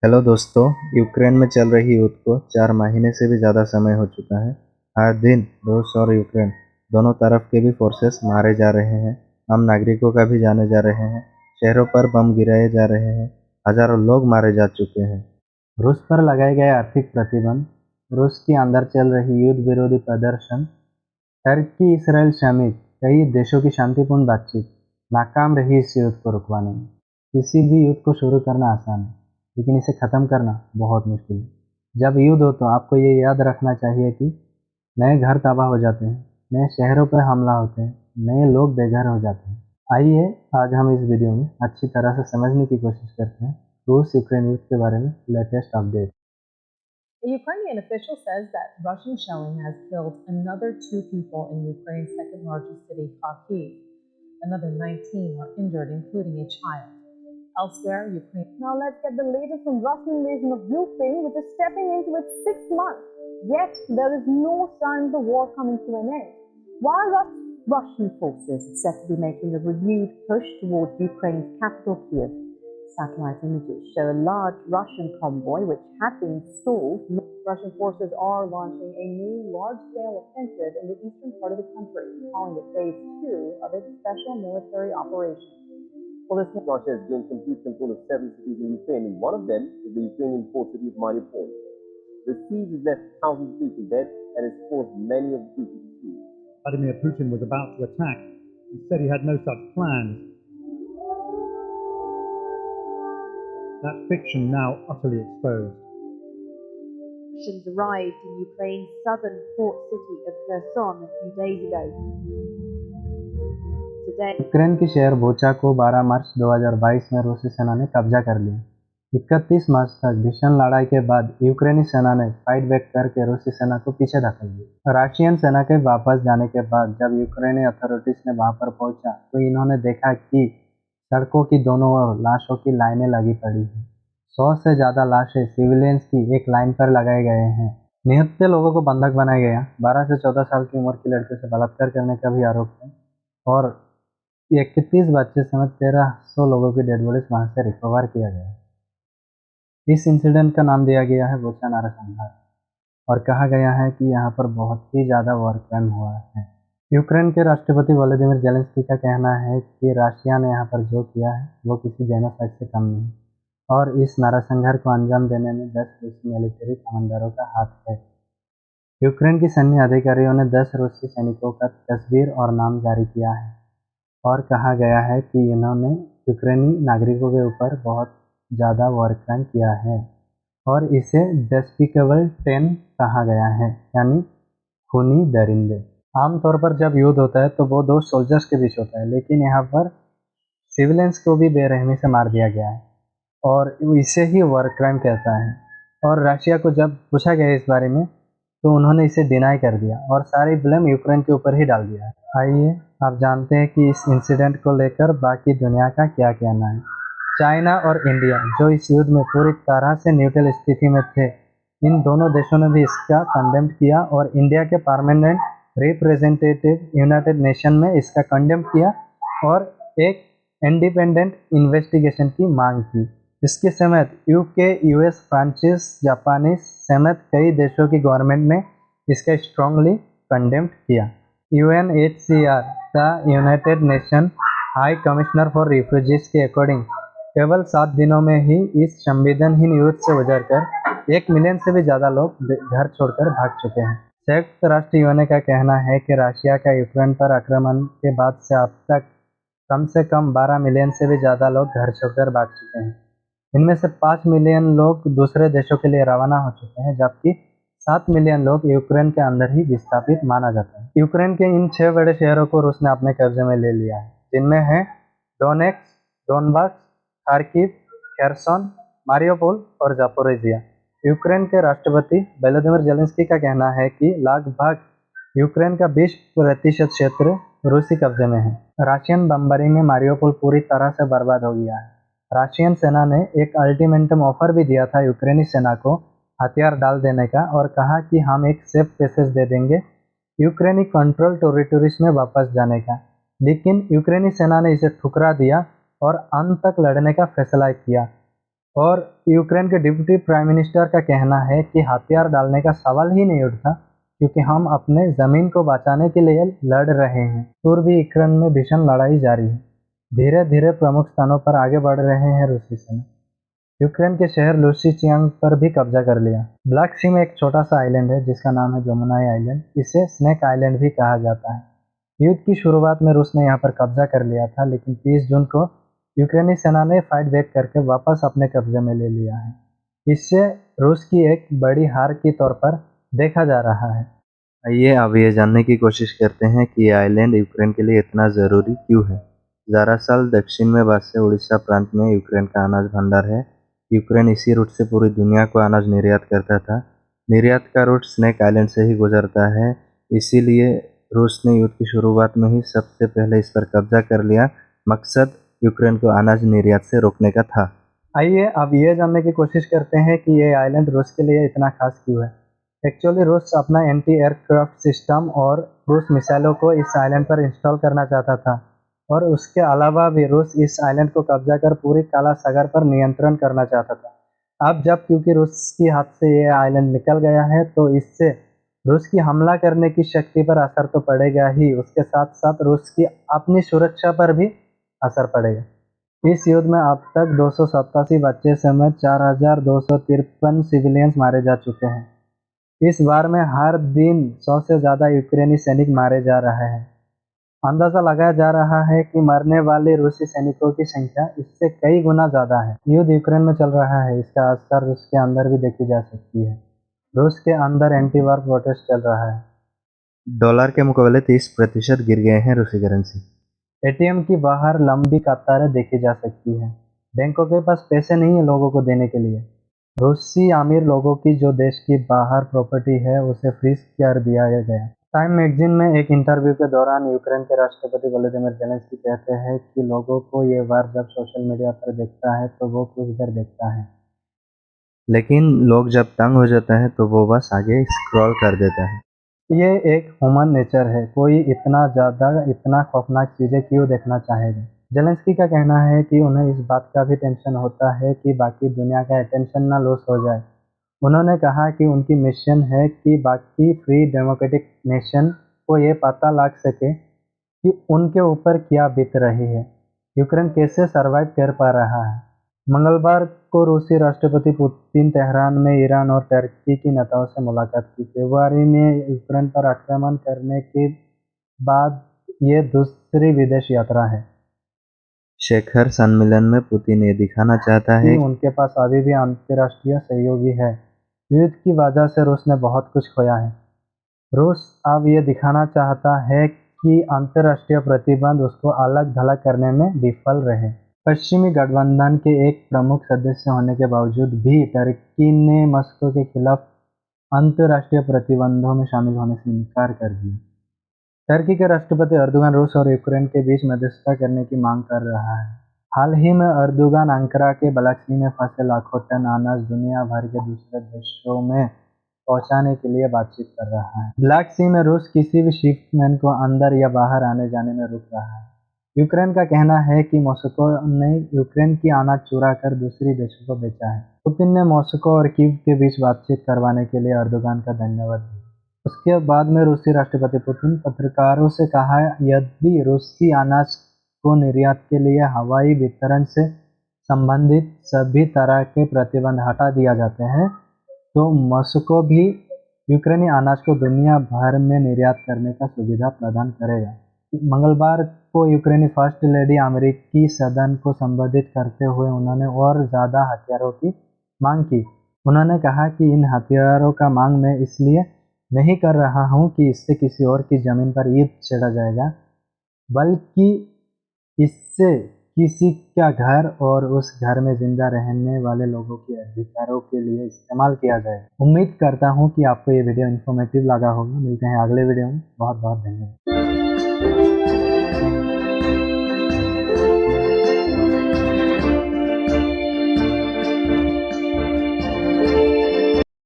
Hello दोस्तों, Ukraine में चल रही युद्ध को 4 महीने से भी ज़्यादा समय हो चुका है। हर दिन रूस और यूक्रेन दोनों तरफ के भी फोर्सेस मारे जा रहे हैं। आम नागरिकों का भी जाने जा रहे हैं। शहरों पर बम गिराए जा रहे हैं। हजारों लोग मारे जा चुके हैं। रूस पर लगाए गए आर्थिक प्रतिबंध, रूस के अंदर चल रही युद्ध विरोधी प्रदर्शन, टर्की इसराइल समेत कई देशों की शांतिपूर्ण बातचीत नाकाम रही इस युद्ध को रुकवाने में। किसी भी युद्ध को शुरू करना आसान है, लेकिन इसे ख़त्म करना बहुत मुश्किल है। जब युद्ध हो तो आपको ये याद रखना चाहिए कि नए घर तबाह हो जाते हैं, नए शहरों पर हमला होते हैं, नए लोग बेघर हो जाते हैं। आइए आज हम इस वीडियो में अच्छी तरह से समझने की कोशिश करते हैं रूस यूक्रेन युद्ध के बारे में latest update. A Ukrainian official says that Russian shelling has killed another 2 people in Ukraine's second largest city, Kharkiv. Another 19 are injured, including a child. Elsewhere, Ukraine. Now let's get the latest from Russian invasion of Ukraine, which is stepping into its 6th month. Yet there is no sign of the war coming to an end. While Russian forces are said to be making a renewed push towards Ukraine's capital, Kiev, satellite images show a large Russian convoy which had been stalled. Russian forces are launching a new large-scale offensive in the eastern part of the country, calling it Phase 2 of its special military operation. Russia has gained complete control of 7 cities in Ukraine, and one of them is the Ukrainian port city of Mariupol. The siege has left thousands of people dead and has forced many of the people to flee. Vladimir Putin was about to attack and said he had no such plans. That fiction now utterly exposed. Russians arrived in Ukraine's southern port city of Kherson a few days ago. Today, Ukraine के शहर बोचा को 12 मार्च 2022 में रूसी सेना ने कब्जा कर लिया। 31 मार्च तक भीषण लड़ाई के बाद यूक्रेनी सेना ने फाइट बैक करके रूसी सेना को पीछे धकेल दिया। रशियन सेना के वापस जाने के बाद जब यूक्रेनी अथॉरिटीज ने वहां पर पहुंचा तो इन्होंने देखा कि सड़कों की दोनों ओर लाशों की लाइनें लगी पड़ी हैं। 100 से ज़्यादा लाशें सिविलियंस की एक लाइन पर लगाए गए हैं। निहत्थे लोगों को बंधक बनाया गया। 12 से 14 साल की उम्र की लड़कियों से बलात्कार करने का भी आरोप है और 31 बच्चे समेत 1300 लोगों की डेड बॉडीज वहां से रिकवर किया गया। इस इंसिडेंट का नाम दिया गया है बुचा नरसंहार और कहा गया है कि यहाँ पर बहुत ही ज़्यादा वॉर क्राइम हुआ है। यूक्रेन के राष्ट्रपति व्लादिमीर ज़ेलेंस्की का कहना है कि रशिया ने यहाँ पर जो किया है वो किसी जेनोसाइड से कम नहीं और इस नरसंहार को अंजाम देने में 10 रूसी मिलिट्री कमांडरों का हाथ है। यूक्रेन की सैन्य अधिकारियों ने 10 रूसी सैनिकों का तस्वीर और नाम जारी किया है और कहा गया है कि इन्होंने यूक्रेनी नागरिकों के ऊपर बहुत ज़्यादा वॉर क्राइम किया है और इसे डेस्पिकेबल 10 कहा गया है, यानी खूनी दरिंदे। आमतौर पर जब युद्ध होता है तो वो दो सोल्जर्स के बीच होता है, लेकिन यहाँ पर सिविलियंस को भी बेरहमी से मार दिया गया है और इसे ही वॉर क्राइम कहता है। और रशिया को जब पूछा गया इस बारे में तो उन्होंने इसे डिनाई कर दिया और सारी ब्लेम यूक्रेन के ऊपर ही डाल दिया। आइए आप जानते हैं कि इस इंसिडेंट को लेकर बाकी दुनिया का क्या कहना है। चाइना और इंडिया जो इस युद्ध में पूरी तरह से न्यूट्रल स्थिति में थे, इन दोनों देशों ने भी इसका कंडेम किया और इंडिया के परमानेंट रिप्रेजेंटेटिव यूनाइटेड नेशन में इसका कंडेम किया और एक इंडिपेंडेंट इन्वेस्टिगेशन की मांग की। इसके समेत यूके, यूएस, फ्रांसीस, जापानीज समेत कई देशों की गवर्नमेंट ने इसका स्ट्रांगली कंडेम किया। UNHCR the United nation high commissioner for refugees के अकॉर्डिंग केवल 7 दिनों में ही इस संवेदनहीन युद्ध से गुजरकर 1 मिलियन से भी ज़्यादा लोग घर छोड़कर भाग चुके हैं। संयुक्त राष्ट्र यूएन का कहना है कि रशिया का यूक्रेन पर आक्रमण के बाद से अब तक कम से कम 12 मिलियन से भी ज़्यादा लोग घर छोड़कर भाग चुके हैं। इनमें से 5 मिलियन लोग दूसरे देशों के लिए रवाना हो चुके हैं, जबकि 7 मिलियन लोग यूक्रेन के अंदर ही विस्थापित माना जाता है। यूक्रेन के इन 6 बड़े शहरों को रूस ने अपने कब्जे में ले लिया है, जिनमें है Donetsk, Donbas, Kharkiv, Kherson, Mariupol और जापोरिजिया। यूक्रेन के राष्ट्रपति व्लादिमीर ज़ेलेंस्की का कहना है कि लगभग यूक्रेन का 20% क्षेत्र रूसी कब्जे में है। रशियन बमबारी में मारियोपोल पूरी तरह से बर्बाद हो गया है। रशियन सेना ने एक अल्टीमेटम ऑफर भी दिया था यूक्रेनी सेना को हथियार डाल देने का और कहा कि हम एक सेफ पैसेज दे देंगे यूक्रेनी कंट्रोल टेरिटरीज में वापस जाने का, लेकिन यूक्रेनी सेना ने इसे ठुकरा दिया और अंत तक लड़ने का फैसला किया। और यूक्रेन के डिप्टी प्राइम मिनिस्टर का कहना है कि हथियार डालने का सवाल ही नहीं उठता, क्योंकि हम अपने ज़मीन को बचाने के लिए लड़ रहे हैं। पूर्वी यूक्रेन में भीषण लड़ाई जारी है। धीरे धीरे प्रमुख स्थानों पर आगे बढ़ रहे हैं रूसी सेना। यूक्रेन के शहर लुसिचियांस्क पर भी कब्जा कर लिया। ब्लैक सी में एक छोटा सा आइलैंड है जिसका नाम है जोमनाई आइलैंड। इसे स्नेक आइलैंड भी कहा जाता है। युद्ध की शुरुआत में रूस ने यहाँ पर कब्जा कर लिया था, लेकिन 30 जून को यूक्रेनी सेना ने फाइट बैक करके वापस अपने कब्जे में ले लिया है। इससे रूस की एक बड़ी हार के तौर पर देखा जा रहा है। आइए अब ये जानने की कोशिश करते हैं कि ये आइलैंड यूक्रेन के लिए इतना ज़रूरी क्यों है। दरअसल दक्षिण में बसे उड़ीसा प्रांत में यूक्रेन का अनाज भंडार है। यूक्रेन इसी रूट से पूरी दुनिया को अनाज निर्यात करता था। निर्यात का रूट स्नेक आइलैंड से ही गुजरता है, इसीलिए रूस ने युद्ध की शुरुआत में ही सबसे पहले इस पर कब्जा कर लिया। मकसद यूक्रेन को अनाज निर्यात से रोकने का था। आइए अब ये जानने की कोशिश करते हैं कि ये आइलैंड रूस के लिए इतना खास क्यों है। एक्चुअली रूस अपना एंटी एयरक्राफ्ट सिस्टम और क्रूज मिसाइलों को इस आइलैंड पर इंस्टॉल करना चाहता था, और उसके अलावा भी रूस इस आइलैंड को कब्जा कर पूरी काला सागर पर नियंत्रण करना चाहता था। अब जब क्योंकि रूस की हाथ से ये आइलैंड निकल गया है, तो इससे रूस की हमला करने की शक्ति पर असर तो पड़ेगा ही, उसके साथ साथ रूस की अपनी सुरक्षा पर भी असर पड़ेगा। इस युद्ध में अब तक 287 बच्चे समेत 4253 सिविलियंस मारे जा चुके हैं। इस बार में हर दिन 100 से ज़्यादा यूक्रेनी सैनिक मारे जा रहे हैं। अंदाज़ा लगाया जा रहा है कि मरने वाले रूसी सैनिकों की संख्या इससे कई गुना ज़्यादा है। युद्ध यूक्रेन में चल रहा है, इसका असर रूस के अंदर भी देखी जा सकती है। रूस के अंदर एंटी वार प्रोटेस्ट चल रहा है। डॉलर के मुकाबले 30% गिर गए हैं रूसी करेंसी। एटीएम की बाहर लंबी कतारें देखी जा सकती है। बैंकों के पास पैसे नहीं है लोगों को देने के लिए। रूसी अमीर लोगों की जो देश की बाहर प्रॉपर्टी है उसे फ्रीज कर दिया गया। टाइम मैगजीन में एक इंटरव्यू के दौरान यूक्रेन के राष्ट्रपति वोलोदिमीर जेलेंस्की कहते हैं कि लोगों को ये वार जब सोशल मीडिया पर देखता है तो वो कुछ देर देखता है, लेकिन लोग जब तंग हो जाता है तो वो बस आगे स्क्रॉल कर देता है। ये एक ह्यूमन नेचर है, कोई इतना ज़्यादा इतना खौफनाक चीज़ें क्यों देखना चाहेगा। जेलेंस्की का कहना है कि उन्हें इस बात का भी टेंशन होता है कि बाकी दुनिया का अटेंशन ना लॉस हो जाए। उन्होंने कहा कि उनकी मिशन है कि बाकी फ्री डेमोक्रेटिक नेशन को ये पता लग सके कि उनके ऊपर क्या बीत रही है, यूक्रेन कैसे सरवाइव कर पा रहा है। मंगलवार को रूसी राष्ट्रपति पुतिन तेहरान में ईरान और टर्की की नेताओं से मुलाकात की। फरवरी में यूक्रेन पर आक्रमण करने के बाद ये दूसरी विदेश यात्रा है। शिखर सम्मेलन में पुतिन ये दिखाना चाहता है कि उनके पास अभी भी अंतर्राष्ट्रीय सहयोगी है। युद्ध की वजह से रूस ने बहुत कुछ खोया है। रूस अब ये दिखाना चाहता है कि अंतर्राष्ट्रीय प्रतिबंध उसको अलग थलग करने में विफल रहे। पश्चिमी गठबंधन के एक प्रमुख सदस्य होने के बावजूद भी टर्की ने मॉस्को के खिलाफ अंतर्राष्ट्रीय प्रतिबंधों में शामिल होने से इनकार कर दिया। टर्की के राष्ट्रपति अर्दोगान रूस और यूक्रेन के बीच मध्यस्थता करने की मांग कर रहा है। हाल ही में अर्दोगान अंकारा के ब्लैक सी में फंसे लाखों टन अनाज दुनिया भर के दूसरे देशों में पहुंचाने के लिए बातचीत कर रहा है। ब्लैक सी में रूस किसी भी शिपमेंट को अंदर या बाहर आने जाने में रुक रहा है। यूक्रेन का कहना है कि मॉस्को ने यूक्रेन की अनाज चुरा कर दूसरी देशों को बेचा है। पुतिन ने मॉस्को और कीव के बीच बातचीत करवाने के लिए अर्दोगान का धन्यवाद दिया। उसके बाद में रूसी राष्ट्रपति पुतिन पत्रकारों से कहा, यदि रूसी अनाज को निर्यात के लिए हवाई वितरण से संबंधित सभी तरह के प्रतिबंध हटा दिया जाते हैं तो मॉस्को भी यूक्रेनी अनाज को दुनिया भर में निर्यात करने का सुविधा प्रदान करेगा। मंगलवार को यूक्रेनी फर्स्ट लेडी अमेरिकी सदन को संबोधित करते हुए उन्होंने और ज़्यादा हथियारों की मांग की। उन्होंने कहा कि इन हथियारों का मांग मैं इसलिए नहीं कर रहा हूं कि इससे किसी और की ज़मीन पर युद्ध छेड़ा जाएगा, बल्कि इससे किसी का घर और उस घर में जिंदा रहने वाले लोगों के अधिकारों के लिए इस्तेमाल किया जाए। उम्मीद करता हूं कि आपको ये वीडियो इन्फॉर्मेटिव लगा होगा। मिलते हैं अगले वीडियो में। बहुत बहुत धन्यवाद।